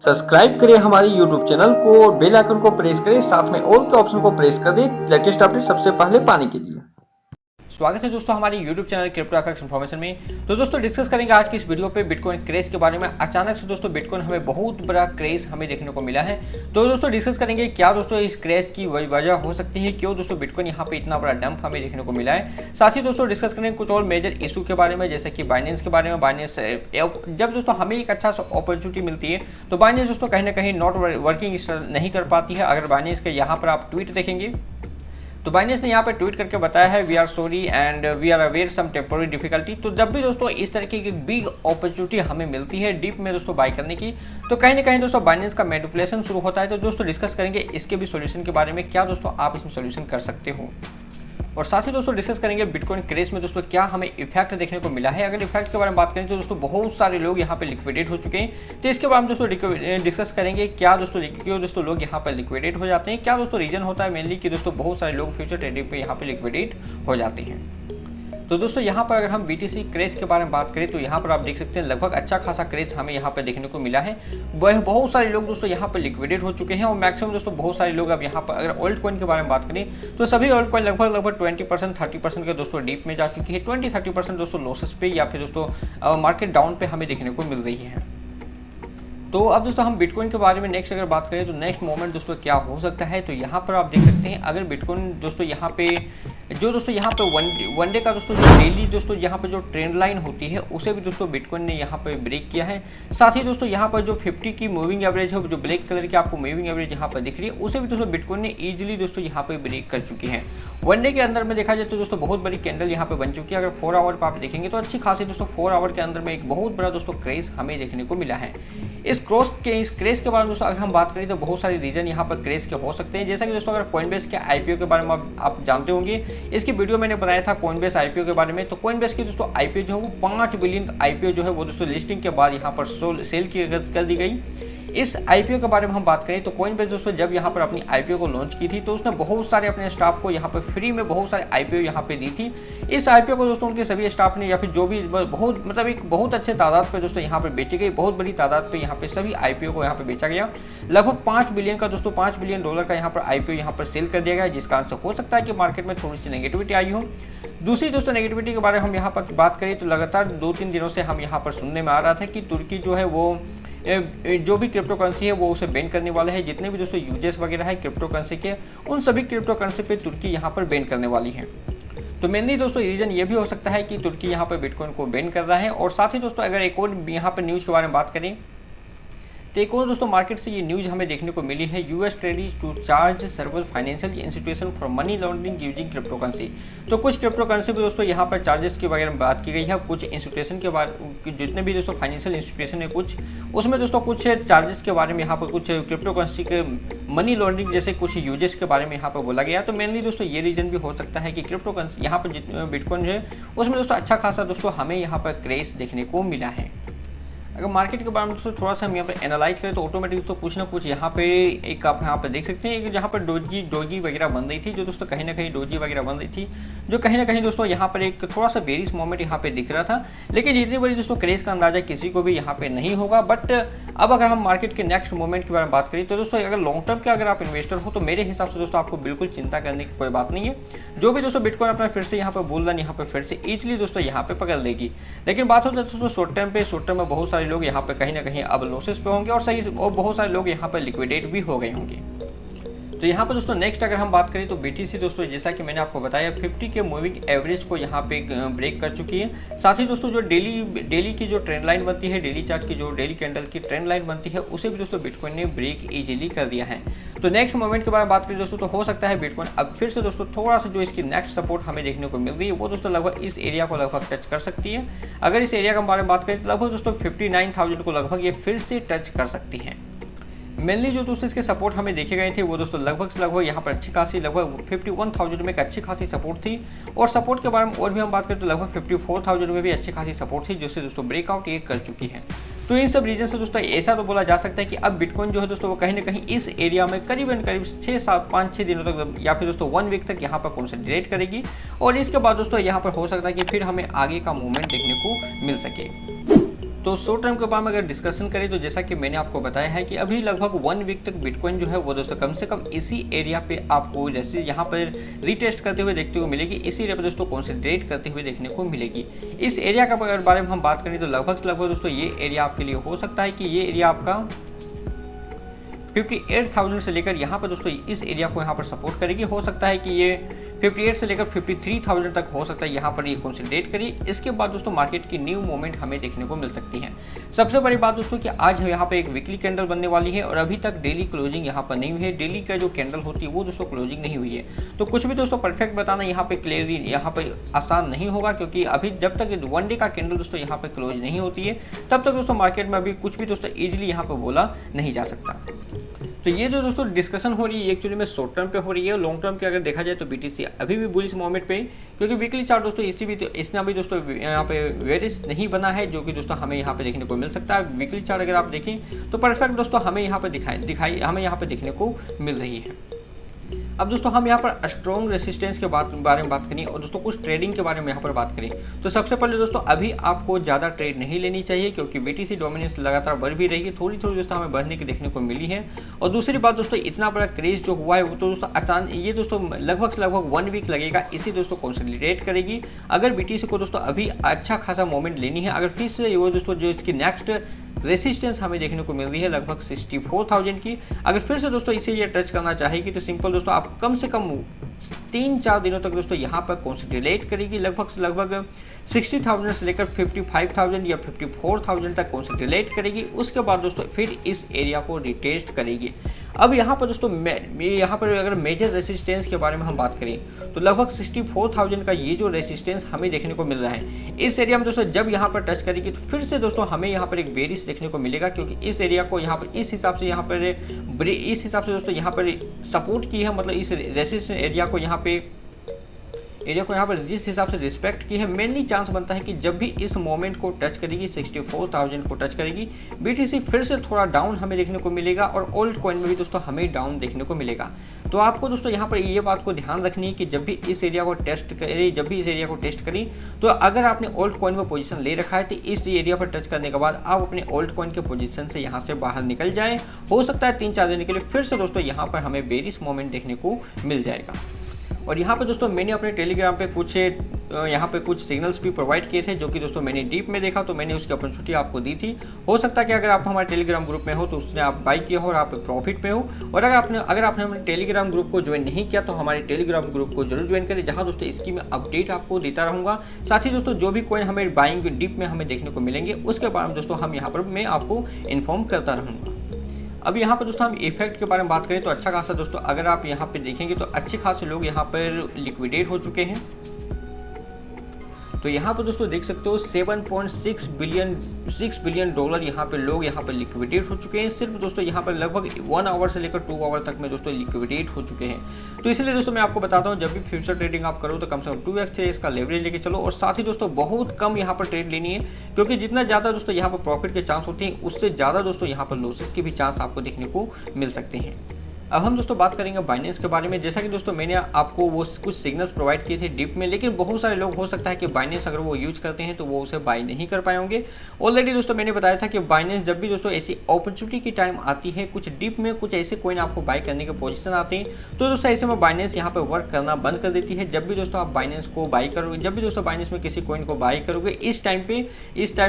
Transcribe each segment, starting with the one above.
Subscribe करें हमारे YouTube channel को और बेल आइकन को प्रेस करें, साथ में ऑल के ऑप्शन को प्रेस कर दें लेटेस्ट अपडेट सबसे पहले पाने के लिए। स्वागत है दोस्तों हमारे YouTube channel crypto FX information में। तो दोस्तों डिस्कस करेंगे आज की इस वीडियो पे बिटकॉइन क्रेज के बारे में। अचानक से दोस्तों बिटकॉइन हमें बहुत बड़ा क्रेज हमें देखने को मिला है। तो दोस्तों डिस्कस करेंगे क्या दोस्तों इस क्रेज की वजह हो सकती है, क्यों दोस्तों बिटकॉइन यहाँ पे इतना बड़ा डंप हमें देखने को मिला है। साथ ही दोस्तों डिस्कस करेंगे कुछ और मेजर इशू के बारे में, जैसे कि बाइनेंस के बारे में। बाइनेंस जब दोस्तों हमें एक अच्छा अपॉर्चुनिटी मिलती है तो बाइनेंस दोस्तों कहीं ना कहीं नॉट वर्किंग नहीं कर पाती है। अगर बाइनेंस के यहाँ पर आप ट्वीट देखेंगे तो बाइनेंस ने यहाँ पे ट्वीट करके बताया है we are sorry and we are aware some temporary difficulty. तो जब भी दोस्तों इस तरीके की बिग अपॉर्चुनिटी हमें मिलती है डीप में दोस्तों बाय करने की, तो कहीं ना कहीं दोस्तों बाइनेंस का मैनिपुलेशन शुरू होता है। तो दोस्तों डिस्कस करेंगे इसके भी सोल्यूशन के बारे में, क्या दोस्तों आप इसमें सोल्यूशन कर सकते हो। और साथ ही दोस्तों डिस्कस करेंगे बिटकॉइन क्रेज में दोस्तों क्या हमें इफेक्ट देखने को मिला है। अगर इफेक्ट के बारे में बात करें तो दोस्तों बहुत सारे लोग यहाँ पे लिक्विडेट हो चुके हैं। तो इसके बारे में दोस्तों डिस्कस करेंगे क्या दोस्तों क्यों दोस्तों लोग यहाँ पर लिक्विडेट हो जाते हैं, क्या दोस्तों रीजन होता है मेनली कि दोस्तों बहुत सारे लोग फ्यूचर ट्रेडिंग पे यहाँ पे लिक्विडेट हो जाते हैं। तो दोस्तों यहाँ पर अगर हम BTC क्रेज के बारे में बात करें तो यहाँ पर आप देख सकते हैं लगभग अच्छा खासा क्रेज हमें यहाँ पर देखने को मिला है। वह बहुत सारे लोग दोस्तों यहाँ पर लिक्विडेट हो चुके हैं और मैक्सिमम दोस्तों बहुत सारे लोग अब यहाँ पर अगर ओल्ड कॉइन के बारे में बात करें तो सभी ओल्ड कॉइन लगभग 20% 30% के दोस्तों डीप में जा चुकी है। 20-30% दोस्तों लॉसेस पे या फिर दोस्तों मार्केट डाउन पे हमें देखने को मिल रही है। तो अब दोस्तों हम बिटकॉइन के बारे में नेक्स्ट अगर बात करें तो नेक्स्ट मोमेंट दोस्तों क्या हो सकता है। तो यहाँ पर आप देख सकते हैं अगर बिटकॉइन दोस्तों यहाँ पे यहाँ पे वन डे का दोस्तों जो डेली दोस्तों यहाँ पे जो ट्रेंड लाइन होती है उसे भी दोस्तों बिटकॉइन ने यहाँ पे ब्रेक किया है। साथ ही दोस्तों यहाँ पर जो 50 की मूविंग एवरेज है, जो ब्लैक कलर की आपको मूविंग एवरेज यहाँ पर दिख रही है, उसे भी दोस्तों बिटकॉइन ने ईजिली दोस्तों यहाँ पे ब्रेक कर चुकी है। वन डे के अंदर में देखा जाए तो दोस्तों बहुत बड़ी कैंडल यहाँ पे बन चुकी है। अगर 4 आवर पर आप देखेंगे तो अच्छी खासी दोस्तों 4 आवर के अंदर में एक बहुत बड़ा दोस्तों क्रेज हमें देखने को मिला है। इस क्रेज के बारे में दोस्तों अगर हम बात करें तो बहुत सारे रीजन यहाँ पर क्रेज के हो सकते हैं। जैसा कि दोस्तों अगर कॉइनबेस के IPO के बारे में आप जानते होंगे, इसकी वीडियो मैंने बनाया था कॉइनबेस IPO के बारे में। तो कॉइनबेस की दोस्तों IPO जो है वो 5 बिलियन IPO जो है वो दोस्तों लिस्टिंग के बाद यहाँ पर सेल कर दी गई। इस IPO के बारे में हम बात करें तो कॉइनबेस दोस्तों जब यहाँ पर अपनी IPO को लॉन्च की थी तो उसने बहुत सारे अपने स्टाफ को यहाँ पर फ्री में बहुत सारे IPO यहाँ पे दी थी। इस IPO को दोस्तों उनके सभी स्टाफ ने या फिर जो भी एक बहुत अच्छे तादाद पे दोस्तों यहाँ पर बेची गई, बहुत बड़ी तादाद पे यहाँ पे सभी IPO को यहाँ पे बेचा गया। लगभग 5 बिलियन का दोस्तों $5 बिलियन का यहाँ पर IPO यहाँ पर सेल कर दिया गया, जिस कारण से हो सकता है कि मार्केट में थोड़ी सी नेगेटिविटी आई हो। दूसरी दोस्तों नेगेटिविटी के बारे में हम यहाँ पर बात करें तो लगातार 2-3 दिनों से हम यहाँ पर सुनने में आ रहा था कि तुर्की जो है वो जो भी क्रिप्टो करेंसी है वो उसे बैन करने वाला है। जितने भी दोस्तों यूजेस वगैरह है क्रिप्टो करेंसी के, उन सभी क्रिप्टो करेंसी पे तुर्की यहाँ पर बैन करने वाली है। तो मेनली दोस्तों रीजन ये भी हो सकता है कि तुर्की यहाँ पर बिटकॉइन को बैन कर रहा है। और साथ ही दोस्तों अगर एक और यहाँ पर न्यूज़ के बारे में बात करें तो एक और दोस्तों मार्केट से ये न्यूज़ हमें देखने को मिली है, US readies to charge several financial institution for money laundering using crypto currency. तो कुछ क्रिप्टो करेंसी भी दोस्तों यहाँ पर चार्जेस के बारे में बात की गई है। कुछ इंस्टीट्यूशन के बारे जितने भी दोस्तों फाइनेंशियल इंस्टीट्यूशन है कुछ, उसमें दोस्तों कुछ चार्जेस के बारे में यहाँ पर कुछ क्रिप्टो करेंसी के मनी लॉन्ड्रिंग जैसे कुछ यूजेस के बारे में यहाँ पर बोला गया। तो मेनली दोस्तों ये रीजन भी हो सकता है कि क्रिप्टो करेंसी यहाँ पर जितने बिटकॉइन है उसमें दोस्तों अच्छा खासा दोस्तों हमें यहाँ पर क्रेज देखने को मिला है। अगर मार्केट के बारे में दोस्तों थोड़ा सा हम यहाँ पे एनालाइज करें तो ऑटोमेटिक दोस्तों कुछ ना कुछ यहाँ पे एक आप यहाँ पे देख सकते हैं कि जहाँ पर डोजी वगैरह बन रही थी, जो दोस्तों कहीं ना कहीं डोजी वगैरह बन रही थी, जो कहीं ना कहीं दोस्तों यहाँ पर एक थोड़ा सा बेरिश मोमेंट यहाँ पे दिख रहा था। लेकिन इतनी बड़ी दोस्तों क्रेज का अंदाजा किसी को भी यहाँ पे नहीं होगा। बट अब अगर हम मार्केट के नेक्स्ट मोमेंट के बारे में बात करें तो दोस्तों अगर लॉन्ग टर्म के अगर आप इन्वेस्टर हो तो मेरे हिसाब से दोस्तों आपको बिल्कुल चिंता करने की कोई बात नहीं है। जो भी दोस्तों बिटकॉइन अपना फिर से यहाँ पर बुल यहाँ पर फिर से ईजिली दोस्तों यहाँ पे पकड़ लेगी। लेकिन बात होता है दोस्तों शॉर्ट टर्म में बहुत सारे लोग यहाँ पे कहीं कहीं अब लॉसेस पे होंगे और बहुत सारे लोग यहाँ पर लिक्विडेट भी हो गए होंगे। तो यहाँ पर दोस्तों नेक्स्ट अगर हम बात करें तो BTC दोस्तों जैसा कि मैंने आपको बताया 50 के मूविंग एवरेज को यहाँ पे ब्रेक कर चुकी है। साथ ही दोस्तों जो डेली की जो ट्रेंड लाइन बनती है, डेली चार्ट की जो डेली कैंडल की ट्रेंड लाइन बनती है, उसे भी दोस्तों बिटकॉइन ने ब्रेक इजीली कर दिया है। तो नेक्स्ट मोमेंट के बारे में बात करें दोस्तों तो हो सकता है बिटकॉइन अब फिर से दोस्तों थोड़ा सा जो इसकी नेक्स्ट सपोर्ट हमें देखने को मिल रही है वो दोस्तों लगभग इस एरिया को लगभग टच कर सकती है। अगर इस एरिया के बारे में बात करें तो लगभग दोस्तों 59,000 को लगभग ये फिर से टच कर सकती है। मेनली जो दोस्तों इसके सपोर्ट हमें देखे गए थे वो दोस्तों लगभग यहाँ पर अच्छी खासी लगभग 51,000 में एक अच्छी खासी सपोर्ट थी। और सपोर्ट के बारे में और भी हम बात करें तो लगभग 54,000 में भी अच्छी खासी सपोर्ट थी, जिससे दोस्तों ब्रेकआउट ये कर चुकी है। तो इन सब रीजन से दोस्तों ऐसा तो बोला जा सकता है कि अब बिटकॉइन जो है दोस्तों वो कहीं ना कहीं इस एरिया में करीबन 5-6 दिनों तक या फिर दोस्तों 1 वीक तक यहाँ पर कंसंट्रेट करेगी। और इसके बाद दोस्तों यहाँ पर हो सकता है कि फिर हमें आगे का मूवमेंट देखने को मिल सके। तो शॉर्ट टर्म के बारे में अगर डिस्कशन करें तो जैसा कि मैंने आपको बताया है कि अभी लगभग 1 वीक तक बिटकॉइन जो है वो दोस्तों कम से कम इसी एरिया पे आपको जैसे यहाँ पर रीटेस्ट करते हुए देखते हुए मिलेगी, इसी एरिया पर दोस्तों कॉन्सेंट्रेट करते हुए देखने को मिलेगी। इस एरिया का अगर बारे में हम बात करें तो लगभग दोस्तों ये एरिया आपके लिए हो सकता है कि ये एरिया आपका 58,000 से लेकर यहाँ पर दोस्तों इस एरिया को यहाँ पर सपोर्ट करेगी। हो सकता है कि ये 58 से लेकर 53,000 तक हो सकता है यहाँ पर ये कॉन्सेंट्रेट करी। इसके बाद दोस्तों मार्केट की न्यू मूवमेंट हमें देखने को मिल सकती है। सबसे बड़ी बात दोस्तों कि आज यहाँ पे एक वीकली कैंडल बनने वाली है और अभी तक डेली क्लोजिंग यहाँ पर नहीं हुई है। डेली का जो कैंडल होती है वो दोस्तों क्लोजिंग नहीं हुई है। तो कुछ भी दोस्तों परफेक्ट बताना यहाँ पे क्लियरली यहाँ पे आसान नहीं होगा, क्योंकि अभी जब तक 1 डे का कैंडल दोस्तों यहाँ पे क्लोज नहीं होती है तब तक दोस्तों मार्केट में अभी कुछ भी दोस्तों ईजिली यहाँ पे बोला नहीं जा सकता। तो ये जो दोस्तों डिस्कशन हो रही है एक्चुअली में शॉर्ट टर्म पे हो रही है। लॉन्ग टर्म की अगर देखा जाए तो बीटीसी अभी भी बुलिश मोमेंट पे, क्योंकि वीकली चार्ट दोस्तों इसने अभी दोस्तों यहाँ पे वेरिस नहीं बना है, जो कि दोस्तों हमें यहाँ पे देखने को मिल सकता है। वीकली चार्ट अगर आप देखें तो परफेक्ट दोस्तों हमें यहाँ पे हमें यहाँ पे देखने को मिल रही है। अब दोस्तों हम यहाँ पर स्ट्रॉन्ग रेसिस्टेंस के बारे में बात करें और दोस्तों कुछ ट्रेडिंग के बारे में यहाँ पर बात करें तो सबसे पहले दोस्तों अभी आपको ज़्यादा ट्रेड नहीं लेनी चाहिए, क्योंकि बीटीसी डोमिनेंस लगातार बढ़ भी रही है, थोड़ी दोस्तों हमें बढ़ने की देखने को मिली है। और दूसरी बात दोस्तों इतना बड़ा क्रेज जो हुआ है वो तो दोस्तों अचानक ये दोस्तों लगभग 1 वीक लगेगा, इसी दोस्तों कंसोलिडेट करेगी। अगर बीटीसी को दोस्तों अभी अच्छा खासा मोमेंट लेनी है, अगर फिर से वो दोस्तों जो इसकी नेक्स्ट रेसिस्टेंस हमें देखने को मिल रही है लगभग 64,000 की, अगर फिर से दोस्तों इसे ये टच करना चाहेगी तो सिंपल दोस्तों आप कम से कम 3-4 दिनों तक दोस्तों यहाँ पर कंसोलिडेट करेगी। लगभग 60,000 से लेकर 55,000 या 54,000 तक कंसोलिडेट करेगी। उसके बाद दोस्तों फिर इस एरिया को रिटेस्ट करेगी। अब यहाँ पर दोस्तों यहाँ पर अगर मेजर रेसिस्टेंस के बारे में हम बात करें तो लगभग 64,000 का ये जो रेसिस्टेंस हमें देखने को मिल रहा है, इस एरिया में दोस्तों जब यहाँ पर टच करेगी तो फिर से दोस्तों हमें यहाँ पर एक बेरिश देखने को मिलेगा, क्योंकि इस एरिया को यहाँ पर इस हिसाब से दोस्तों यहाँ पर सपोर्ट की है, मतलब इस रेसिस्टेंस एरिया को यहाँ पर जिस हिसाब से रिस्पेक्ट की है, मेनली चांस बनता है कि जब भी इस मोमेंट को टच करेगी 64,000 को टच करेगी बीटीसी फिर से थोड़ा डाउन हमें देखने को मिलेगा और ओल्ड कॉइन में भी दोस्तों हमें डाउन देखने को मिलेगा। तो आपको दोस्तों यहाँ पर ये बात को ध्यान रखनी है कि जब भी इस एरिया को टेस्ट करें तो अगर आपने ओल्ड कॉइन में पोजीशन ले रखा है तो इस एरिया पर टच करने के बाद आप अपने ओल्ड कॉइन के पोजीशन से यहाँ से बाहर निकल जाएं। हो सकता है 3-4 दिन के लिए फिर से दोस्तों यहाँ पर हमें बेरिश मोमेंट देखने को मिल जाएगा। और यहाँ पे दोस्तों मैंने अपने टेलीग्राम पे कुछ सिग्नल्स भी प्रोवाइड किए थे, जो कि दोस्तों मैंने डीप में देखा तो मैंने उसकी अपॉर्चुनिटी आपको दी थी। हो सकता है कि अगर आप हमारे टेलीग्राम ग्रुप में हो तो उसने आप बाई किया हो और आप प्रॉफिट में हो। और अगर आपने हमारे टेलीग्राम ग्रुप को ज्वाइन नहीं किया तो हमारे टेलीग्राम ग्रुप को जरूर ज्वाइन करें, जहाँ दोस्तों इसकी मैं अपडेट आपको देता रहूँगा। साथ ही दोस्तों जो भी कॉइन हमें बाइंग डीप में हमें देखने को मिलेंगे उसके बारे में दोस्तों हम यहाँ पर मैं आपको इन्फॉर्म करता रहूँगा। अब यहाँ पर दोस्तों हम इफेक्ट के बारे में बात करें तो अच्छा खासा दोस्तों अगर आप यहाँ पे देखेंगे तो अच्छे खासे लोग यहाँ पर लिक्विडेट हो चुके हैं। तो यहाँ पर दोस्तों देख सकते हो 7.6 बिलियन डॉलर यहाँ पे लोग यहाँ पर लिक्विडेट हो चुके हैं। सिर्फ दोस्तों यहाँ पर लगभग 1 आवर से लेकर 2 आवर तक में दोस्तों लिक्विडेट हो चुके हैं। तो इसलिए दोस्तों मैं आपको बताता हूँ जब भी फ्यूचर ट्रेडिंग आप करो तो कम से कम 2x से इसका लेवरेज लेके चलो। और साथ ही दोस्तों बहुत कम यहाँ पर ट्रेड लेनी है, क्योंकि जितना ज़्यादा दोस्तों यहाँ पर प्रॉफिट के चांस होते हैं उससे ज़्यादा दोस्तों यहाँ पर लॉसेस के भी चांस आपको देखने को मिल सकते हैं। अब हम दोस्तों बात करेंगे बाइनेंस के बारे में। जैसा कि दोस्तों मैंने आपको वो कुछ सिग्नल्स प्रोवाइड किए थे डीप में, लेकिन बहुत सारे लोग हो सकता है कि बाइनेंस अगर वो यूज करते हैं तो वो उसे बाय नहीं कर पाए होंगे। ऑलरेडी दोस्तों मैंने बताया था कि बाइनेंस जब भी दोस्तों ऐसी अपॉर्चुनिटी की टाइम आती है, कुछ डीप में कुछ ऐसे कॉइन आपको बाय करने के पोजीशन आते हैं, तो दोस्तों ऐसे में बाइनेंस यहाँ पर वर्क करना बंद कर देती है। जब भी दोस्तों आप बाइनेंस को बाय करोगे, जब भी दोस्तों बाइनेंस में किसी कॉइन को बाय करोगे, इस टाइम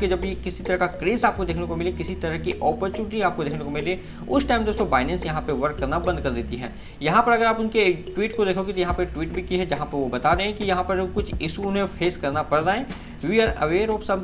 के जब भी किसी तरह का क्रेज आपको देखने को मिले, किसी तरह की अपॉर्चुनिटी आपको देखने को मिले, उस टाइम दोस्तों बाइनेंस यहाँ पे वर्क करना बंद कर देती है। यहाँ पर अगर आप उनके ट्वीट को देखोगे तो यहाँ पर ट्वीट भी की है जहाँ पर वो बता रहे हैं कि यहाँ पर कुछ इशू उन्हें फेस करना पड़ रहा है। We are aware of some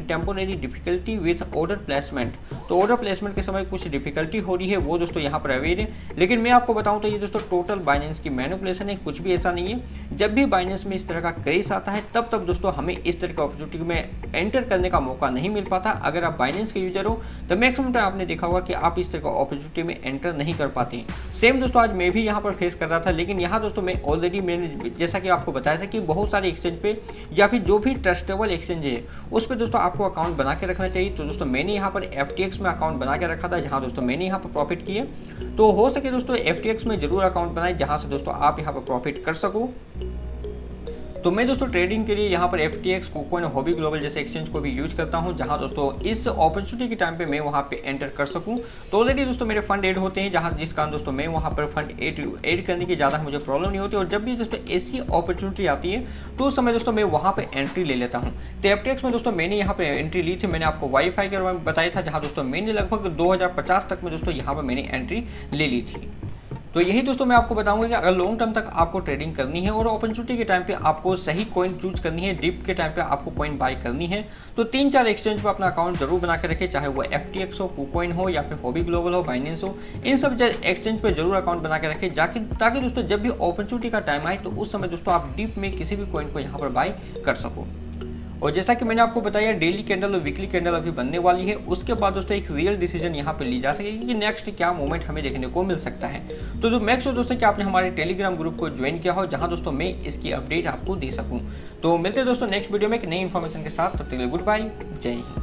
temporary difficulty with order placement. तो ऑर्डर प्लेसमेंट के समय कुछ डिफिकल्टी हो रही है, वो दोस्तों यहाँ पर अवेयर है। लेकिन मैं आपको बताऊँ तो ये दोस्तों टोटल बाइनेंस की मैनिपुलेशन है, कुछ भी ऐसा नहीं है। जब भी बाइनेंस में इस तरह का क्रेज आता है तब दोस्तों हमें इस तरह की अपॉर्चुनिटी में एंटर करने का मौका नहीं मिल पाता। अगर आप बाइनेंस के यूजर हो तो मैक्सिमम टाइम आपने देखा होगा कि आप इस तरह का अपॉर्चुनिटी में एंटर नहीं कर पाते हैं। सेम दोस्तों आज मैं भी यहाँ पर फेस कर रहा था, लेकिन यहाँ दोस्तों मैंने जैसा कि आपको बताया था कि बहुत सारे एक्सचेंज पे या फिर जो भी ट्रस्टेबल एक्सचेंज है उस पर दोस्तों आपको अकाउंट बना के रखना चाहिए। तो दोस्तों मैंने यहाँ पर FTX में अकाउंट बना के रखा था, जहाँ दोस्तों मैंने यहाँ पर प्रॉफिट किए। तो हो सके दोस्तों FTX में जरूर अकाउंट बनाए, जहाँ से दोस्तों आप यहाँ पर प्रॉफिट कर सको। तो मैं दोस्तों ट्रेडिंग के लिए यहाँ पर FTX, KuCoin, हॉबी ग्लोबल जैसे एक्सचेंज को भी यूज करता हूँ, जहाँ दोस्तों इस अपॉर्चुनिटी के टाइम पे मैं वहाँ पे एंटर कर सकूँ। तो ऑलरेडी दोस्तों मेरे फंड ऐड होते हैं, जहाँ जिस कारण दोस्तों मैं वहाँ पर फंड ऐड करने की ज़्यादा मुझे प्रॉब्लम नहीं होती। और जब भी दोस्तों ऐसी अपॉर्चुनिटी आती है तो उस समय दोस्तों मैं वहाँ पर एंट्री ले लेता हूँ। तो FTX में दोस्तों मैंने यहाँ पर एंट्री ली थी, मैंने आपको वाईफाई के बारे में बताया था, जहाँ दोस्तों मैंने लगभग 2050 तक में दोस्तों यहाँ पर मैंने एंट्री ले ली थी। तो यही दोस्तों मैं आपको बताऊंगा कि अगर लॉन्ग टर्म तक आपको ट्रेडिंग करनी है और अपॉर्चुनिटी के टाइम पे आपको सही कॉइन चूज करनी है, डिप के टाइम पे आपको कॉइन बाय करनी है, तो 3-4 एक्सचेंज पे अपना अकाउंट जरूर बना के रखें, चाहे वो FTX हो, KuCoin हो या फिर हॉबी ग्लोबल हो, बाइनेंस हो, इन सब एक्सचेंज पे जरूर अकाउंट बना के रखें ताकि दोस्तों जब भी अपॉर्चुनिटी का टाइम आए तो उस समय दोस्तों आप डिप में किसी भी कॉइन को यहाँ पर बाय कर सको। और जैसा कि मैंने आपको बताया, डेली कैंडल और वीकली कैंडल अभी बनने वाली है, उसके बाद दोस्तों एक रियल डिसीजन यहाँ पे ली जा सकेगी कि नेक्स्ट क्या मूवमेंट हमें देखने को मिल सकता है। तो जो मेक श्योर दोस्तों कि आपने हमारे टेलीग्राम ग्रुप को ज्वाइन किया हो, जहाँ दोस्तों मैं इसकी अपडेट आपको दे सकूँ। तो मिलते हैं दोस्तों नेक्स्ट वीडियो में एक नई इन्फॉर्मेशन के साथ, तब तक के लिए गुड बाय, जय हिंद।